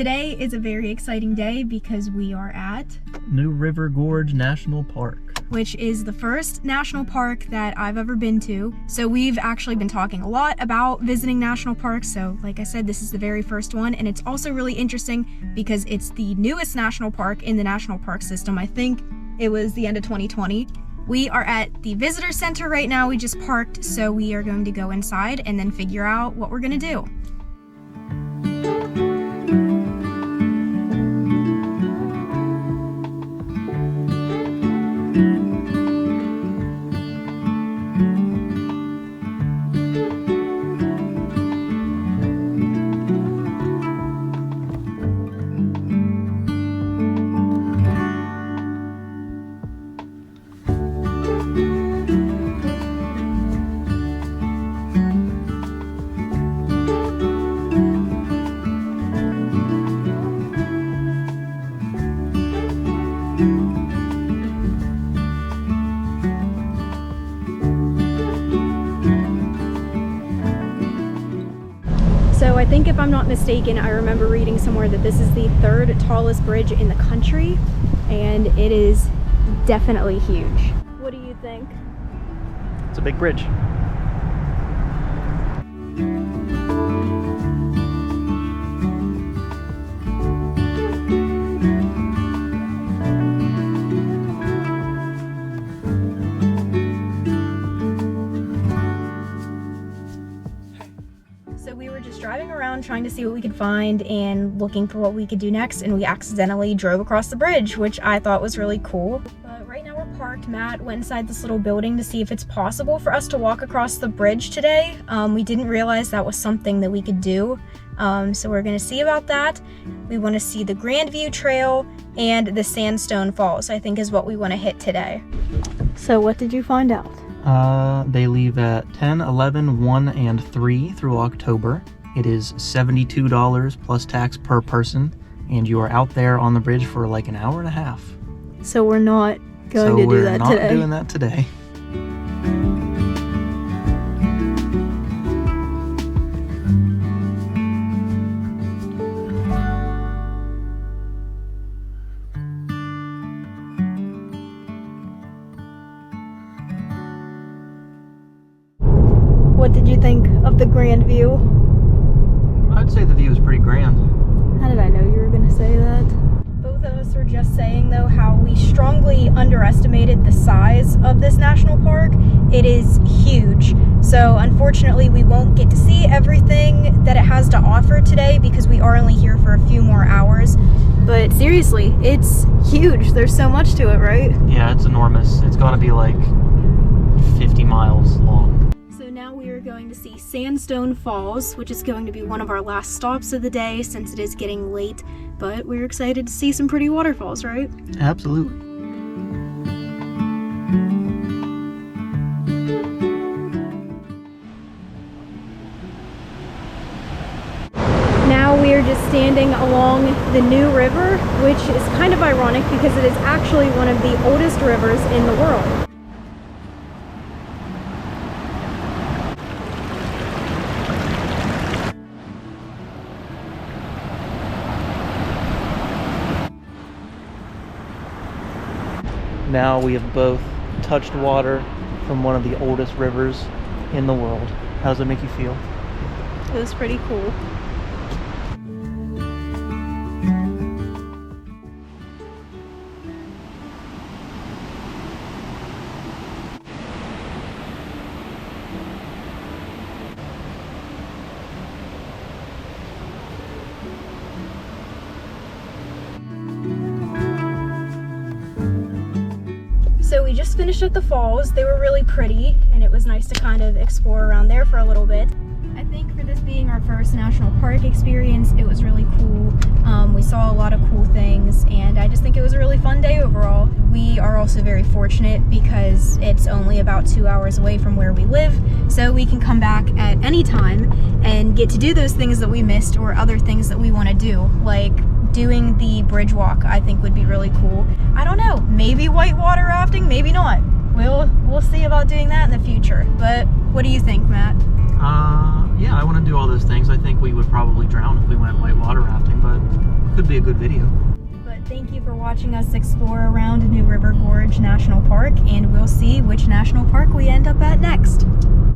Today is a very exciting day because we are at New River Gorge National Park, which is the first national park that I've ever been to. So we've actually been talking a lot about visiting national parks. So like I said, this is the very first one. And it's also really interesting because it's the newest national park in the national park system. I think it was the end of 2020. We are at the visitor center right now. We just parked, so we are going to go inside and then figure out what we're gonna do. So I think if I'm not mistaken, I remember reading somewhere that this is the third tallest bridge in the country, and it is definitely huge. What do you think? It's a big bridge. So we were just driving around trying to see what we could find and looking for what we could do next, and we accidentally drove across the bridge, which I thought was really cool. But right now we're parked. Matt went inside this little building to see if it's possible for us to walk across the bridge today. We didn't realize that was something that we could do. So we're gonna see about that. We wanna see the Grandview Trail and the Sandstone Falls, I think is what we wanna hit today. So what did you find out? They leave at 10, 11, 1, and 3 through October. It is $72 plus tax per person, and you are out there on the bridge for like an hour and a half. So we're not going to do that today. So we're not doing that today. What did you think of the Grandview? I'd say the view is pretty grand. How did I know you were going to say that? Both of us were just saying, though, how we strongly underestimated the size of this national park. It is huge. So, unfortunately, we won't get to see everything that it has to offer today because we are only here for a few more hours. But seriously, it's huge. There's so much to it, right? Yeah, it's enormous. It's got to be like 50 miles long. Now we are going to see Sandstone Falls, which is going to be one of our last stops of the day since it is getting late, but we're excited to see some pretty waterfalls, right? Absolutely. Now we are just standing along the New River, which is kind of ironic because it is actually one of the oldest rivers in the world. Now we have both touched water from one of the oldest rivers in the world. How does it make you feel? It was pretty cool. So we just finished at the falls. They were really pretty, and it was nice to kind of explore around there for a little bit. I think for this being our first national park experience, it was really cool. We saw a lot of cool things, and I just think it was a really fun day overall. We are also very fortunate because it's only about 2 hours away from where we live, so we can come back at any time and get to do those things that we missed or other things that we want to do, like doing the bridge walk. I think would be really cool. I don't know, maybe whitewater rafting, maybe not. We'll see about doing that in the future. But what do you think, Matt? Yeah, I want to do all those things. I think we would probably drown if we went whitewater rafting, but be a good video. But thank you for watching us explore around New River Gorge National Park, and we'll see which national park we end up at next.